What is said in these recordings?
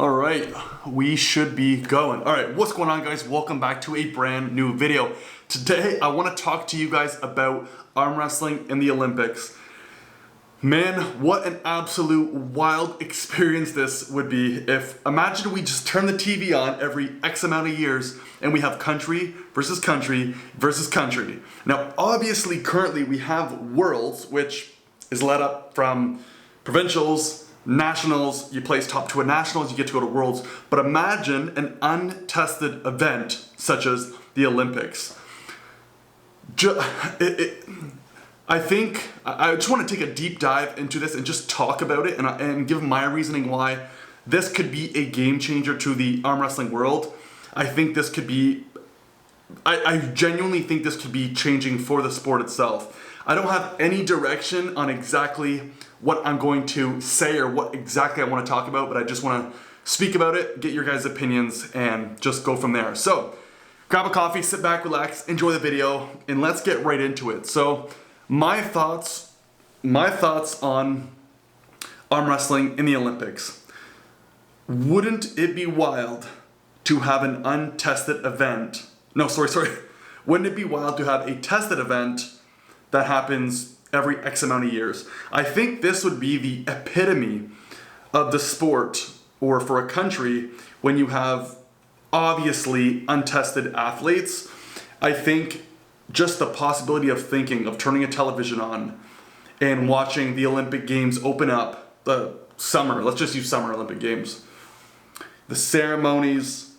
All right, we should be going. All right, what's going on, guys? Welcome back to a brand new video. Today, I want to talk to you guys about arm wrestling in the Olympics. Man, what an absolute wild experience this would be if, imagine we just turn the TV on every X amount of years and we have country versus country versus country. Now, obviously, currently we have Worlds, which is led up from provincials, nationals, you place top two at nationals, you get to go to Worlds. But imagine an untested event such as the Olympics. I think I just want to take a deep dive into this and just talk about it and give my reasoning why this could be a game changer to the arm wrestling world. I think this could be, I genuinely think this could be changing for the sport itself. I don't have any direction on exactly what I'm going to say or what exactly I want to talk about, but I just want to speak about it, get your guys' opinions, and just go from there. So, grab a coffee, sit back, relax, enjoy the video, and let's get right into it. So, my thoughts on arm wrestling in the Olympics. Wouldn't it be wild to have an untested event? No, sorry. Wouldn't it be wild to have a tested event that happens every X amount of years? I think this would be the epitome of the sport, or for a country, when you have obviously untested athletes. I think just the possibility of thinking of turning a television on and watching the Olympic Games open up, the summer, let's just use Summer Olympic Games, the ceremonies,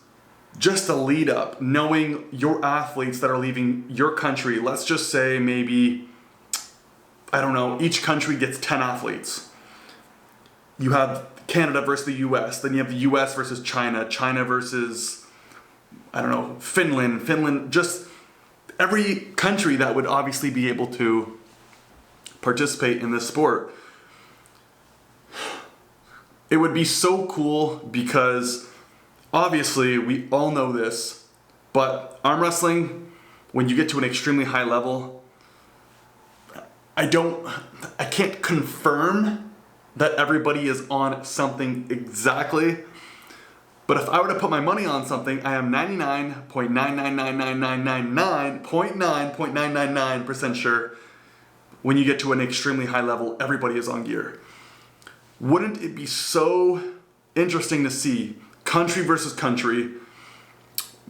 just the lead up, knowing your athletes that are leaving your country. Let's just say maybe, I don't know, each country gets 10 athletes. You have Canada versus the US, then you have the US versus China, China versus, I don't know, Finland, just every country that would obviously be able to participate in this sport. It would be so cool because obviously we all know this, but arm wrestling, when you get to an extremely high level, I can't confirm that everybody is on something exactly, but if I were to put my money on something, I am 99.9999999.999% sure when you get to an extremely high level, everybody is on gear. Wouldn't it be so interesting to see country versus country?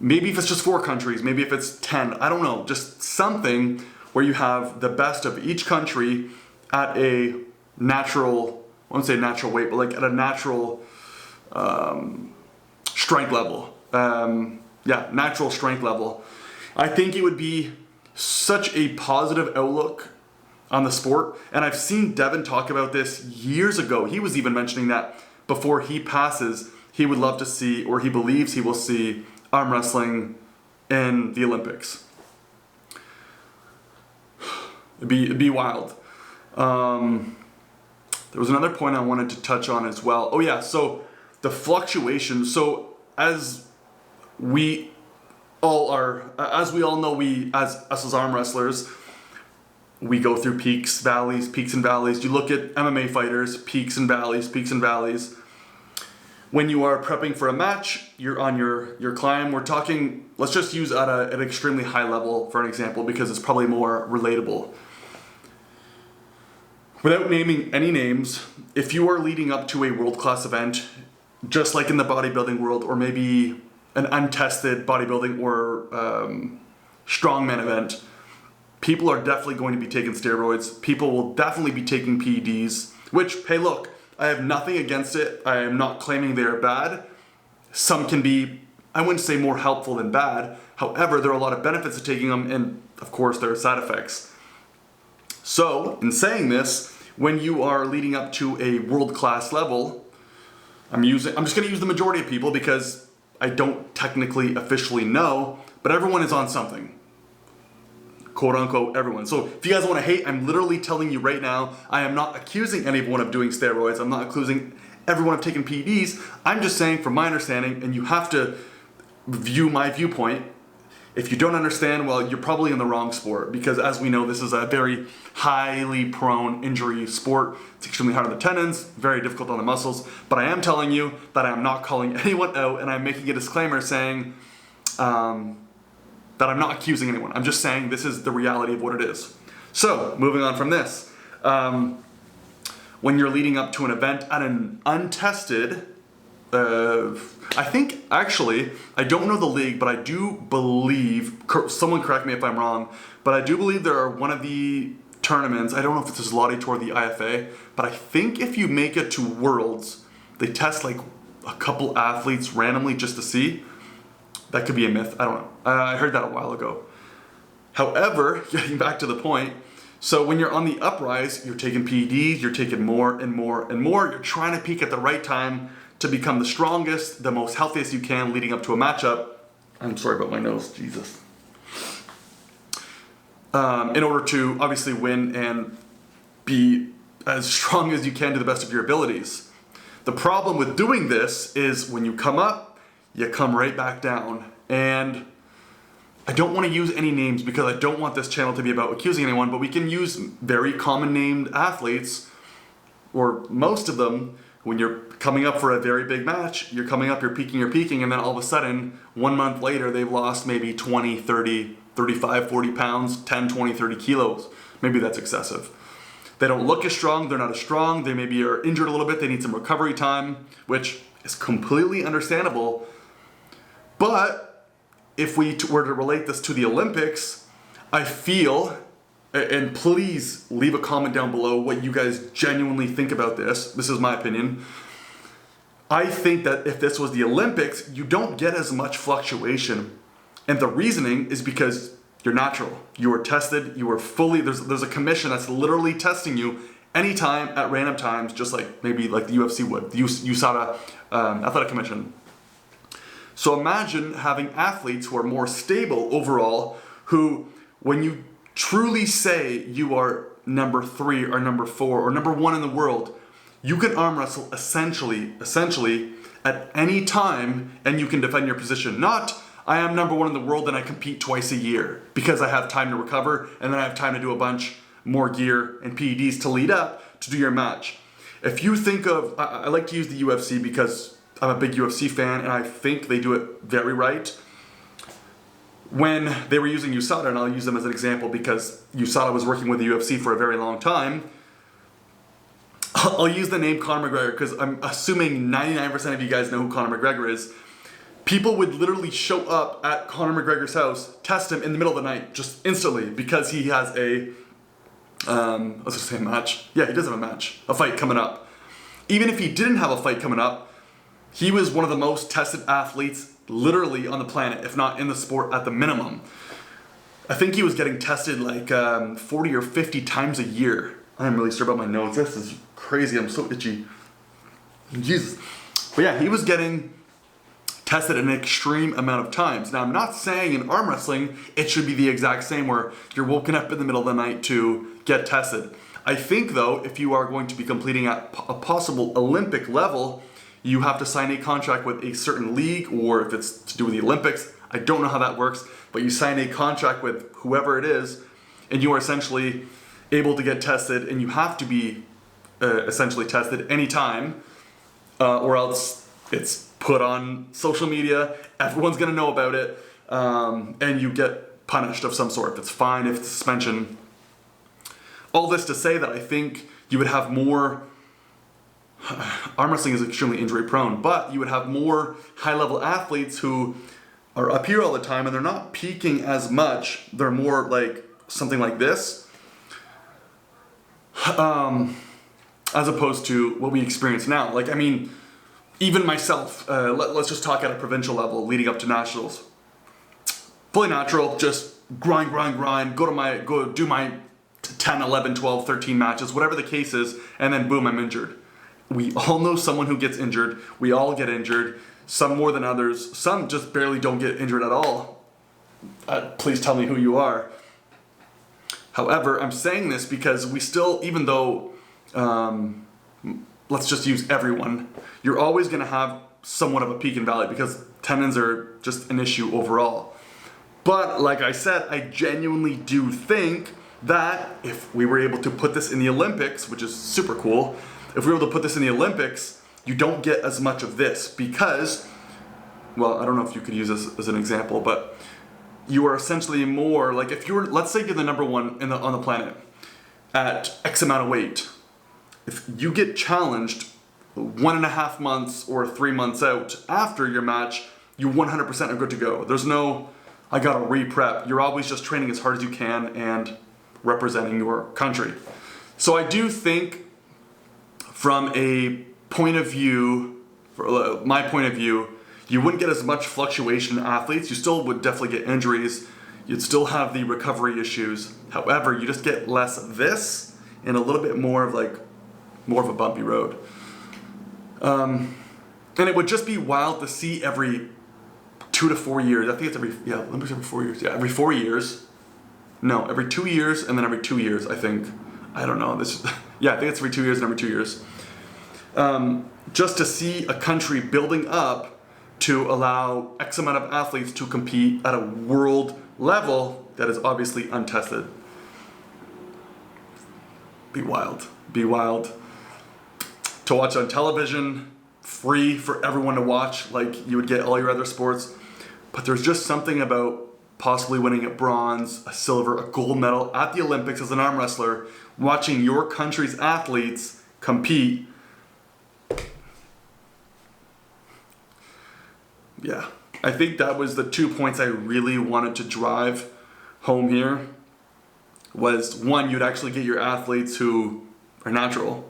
Maybe if it's just 4 countries, maybe if it's 10, I don't know, just something where you have the best of each country at a natural, I won't say natural weight, but like at a natural strength level. Natural strength level. I think it would be such a positive outlook on the sport. And I've seen Devin talk about this years ago. He was even mentioning that before he passes, he would love to see, or he believes he will see, arm wrestling in the Olympics. It'd be wild. There was another point I wanted to touch on as well. Oh yeah, so the fluctuation. So as we all know, as us as arm wrestlers, we go through peaks and valleys. You look at MMA fighters, peaks and valleys. When you are prepping for a match, you're on your climb. We're talking, let's just use at an extremely high level for an example, because it's probably more relatable. Without naming any names, if you are leading up to a world-class event, just like in the bodybuilding world, or maybe an untested bodybuilding or strongman event, people are definitely going to be taking steroids. People will definitely be taking PEDs, which, hey look, I have nothing against it. I am not claiming they are bad. Some can be, I wouldn't say more helpful than bad. However, there are a lot of benefits to taking them, and of course there are side effects. So, in saying this, when you are leading up to a world-class level, I'm just going to use the majority of people because I don't technically officially know, but everyone is on something. Quote unquote, everyone. So if you guys want to hate, I'm literally telling you right now, I am not accusing anyone of doing steroids. I'm not accusing everyone of taking PEDs. I'm just saying, from my understanding, and you have to view my viewpoint, If you don't understand, well, you're probably in the wrong sport, because as we know, this is a very highly prone injury sport. It's extremely hard on the tendons, very difficult on the muscles, but I am telling you that I am not calling anyone out, and I'm making a disclaimer saying that I'm not accusing anyone. I'm just saying this is the reality of what it is. So, moving on from this. When you're leading up to an event at an untested, I think, actually, I don't know the league, but I do believe, someone correct me if I'm wrong, but I do believe there are one of the tournaments, I don't know if it's the Zloty Tour or the IFA, but I think if you make it to Worlds, they test like a couple athletes randomly just to see. That could be a myth, I don't know. I heard that a while ago. However, getting back to the point, so when you're on the uprise, you're taking PEDs, you're taking more and more and more, you're trying to peak at the right time to become the strongest, the most healthiest you can leading up to a matchup. I'm sorry about my nose, Jesus. In order to obviously win and be as strong as you can to the best of your abilities. The problem with doing this is when you come up, you come right back down. And I don't want to use any names because I don't want this channel to be about accusing anyone, but we can use very common named athletes, or most of them. When you're coming up for a very big match, you're coming up, you're peaking, and then all of a sudden, 1 month later, they've lost maybe 20, 30, 35, 40 pounds, 10, 20, 30 kilos. Maybe that's excessive. They don't look as strong, they're not as strong, they maybe are injured a little bit, they need some recovery time, which is completely understandable. But if we were to relate this to the Olympics, I feel, and please leave a comment down below what you guys genuinely think about this. This is my opinion. I think that if this was the Olympics, you don't get as much fluctuation. And the reasoning is because you're natural. You are tested, you are fully, there's a commission that's literally testing you anytime at random times, just like maybe like the UFC would, the USADA Athletic Commission. So imagine having athletes who are more stable overall, who when you truly say you are number 3 or number 4 or number 1 in the world, you can arm wrestle essentially at any time and you can defend your position. Not, I am number 1 in the world and I compete twice a year because I have time to recover and then I have time to do a bunch more gear and PEDs to lead up to do your match. If you think of, I like to use the UFC because I'm a big UFC fan and I think they do it very right. When they were using USADA, and I'll use them as an example because USADA was working with the UFC for a very long time, I'll use the name Conor McGregor because I'm assuming 99% of you guys know who Conor McGregor is. People would literally show up at Conor McGregor's house, test him in the middle of the night, just instantly, because he has a, let's just say match. Yeah, he does have a match, a fight coming up. Even if he didn't have a fight coming up, he was one of the most tested athletes literally on the planet, if not in the sport at the minimum. I think he was getting tested like 40 or 50 times a year. I am really sorry about my nose. This is crazy. I'm so itchy. Jesus. But yeah, he was getting tested an extreme amount of times. Now, I'm not saying in arm wrestling it should be the exact same where you're woken up in the middle of the night to get tested. I think, though, if you are going to be competing at a possible Olympic level, you have to sign a contract with a certain league, or if it's to do with the Olympics, I don't know how that works, but you sign a contract with whoever it is, and you are essentially able to get tested, and you have to be essentially tested anytime, or else it's put on social media, everyone's gonna know about it, and you get punished of some sort, if it's fine, if it's suspension. All this to say that I think you would have more, arm wrestling is extremely injury prone, but you would have more high level athletes who are up here all the time and they're not peaking as much. They're more like something like this, as opposed to what we experience now. Like, I mean, even myself, let's just talk at a provincial level leading up to nationals. Fully natural, just grind, go do my 10, 11, 12, 13 matches, whatever the case is, and then boom, I'm injured. We all know someone who gets injured. We all get injured, some more than others. Some just barely don't get injured at all. Please tell me who you are. However, I'm saying this because we still, even though, let's just use everyone, you're always going to have somewhat of a peak and valley because tendons are just an issue overall. But like I said, I genuinely do think that if we were able to put this in the Olympics, which is super cool, if we were able to put this in the Olympics, you don't get as much of this because, well, I don't know if you could use this as an example, but you are essentially more like if you're, let's say you're the number one on the planet at X amount of weight. If you get challenged 1.5 months or 3 months out after your match, you 100% are good to go. There's no, I gotta re-prep. You're always just training as hard as you can and representing your country. So I do think from a point of view, my point of view, you wouldn't get as much fluctuation in athletes. You still would definitely get injuries. You'd still have the recovery issues. However, you just get less of this and a little bit more of a bumpy road. And it would just be wild to see every 2 to 4 years. I think it's Olympics every 4 years. Yeah, every 4 years. No, every 2 years and then every 2 years, I think. I don't know. Yeah, I think it's every 2 years and every 2 years. Just to see a country building up to allow X amount of athletes to compete at a world level that is obviously untested. Be wild. Be wild. To watch on television, free for everyone to watch like you would get all your other sports. But there's just something about possibly winning a bronze, a silver, a gold medal at the Olympics as an arm wrestler, watching your country's athletes compete. Yeah, I think that was the 2 points I really wanted to drive home here. Was one, you'd actually get your athletes who are natural.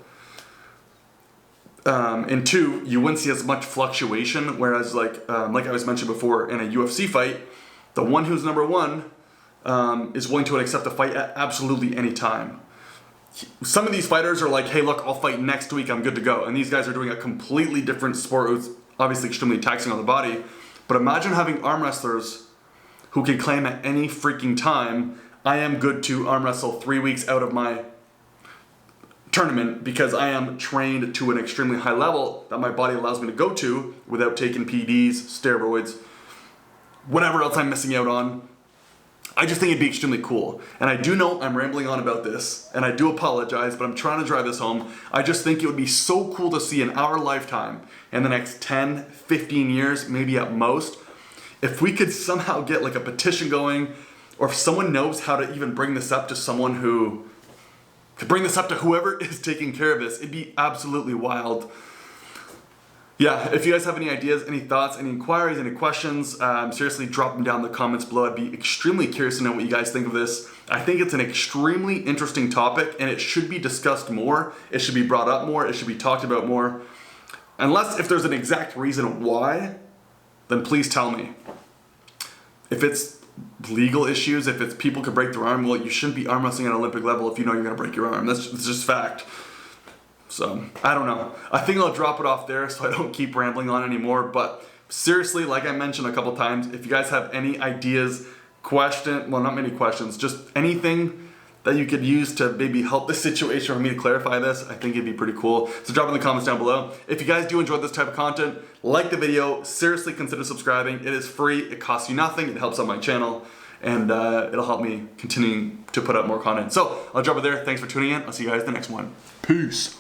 And two, you wouldn't see as much fluctuation, whereas like I was mentioned before, in a UFC fight, the one who's number one is willing to accept a fight at absolutely any time. Some of these fighters are like, hey, look, I'll fight next week, I'm good to go. And these guys are doing a completely different sport. It's obviously extremely taxing on the body. But imagine having arm wrestlers who can claim at any freaking time, I am good to arm wrestle 3 weeks out of my tournament because I am trained to an extremely high level that my body allows me to go to without taking PEDs, steroids, whatever else I'm missing out on. I just think it'd be extremely cool. And I do know I'm rambling on about this, and I do apologize, but I'm trying to drive this home. I just think it would be so cool to see in our lifetime, in the next 10, 15 years, maybe at most, if we could somehow get like a petition going, or if someone knows how to even bring this up to someone who could bring this up to whoever is taking care of this, it'd be absolutely wild. Yeah, if you guys have any ideas, any thoughts, any inquiries, any questions, seriously drop them down in the comments below. I'd be extremely curious to know what you guys think of this. I think it's an extremely interesting topic and it should be discussed more. It should be brought up more. It should be talked about more. Unless if there's an exact reason why, then please tell me. If it's legal issues, if it's people could break their arm, well, you shouldn't be arm wrestling at an Olympic level if you know you're going to break your arm. That's just fact. So, I don't know. I think I'll drop it off there so I don't keep rambling on anymore. But seriously, like I mentioned a couple times, if you guys have any ideas, not many questions, just anything that you could use to maybe help the situation or me to clarify this, I think it'd be pretty cool. So drop in the comments down below. If you guys do enjoy this type of content, like the video, seriously consider subscribing. It is free, it costs you nothing, it helps out my channel, and it'll help me continue to put out more content. So I'll drop it there. Thanks for tuning in. I'll see you guys in the next one. Peace.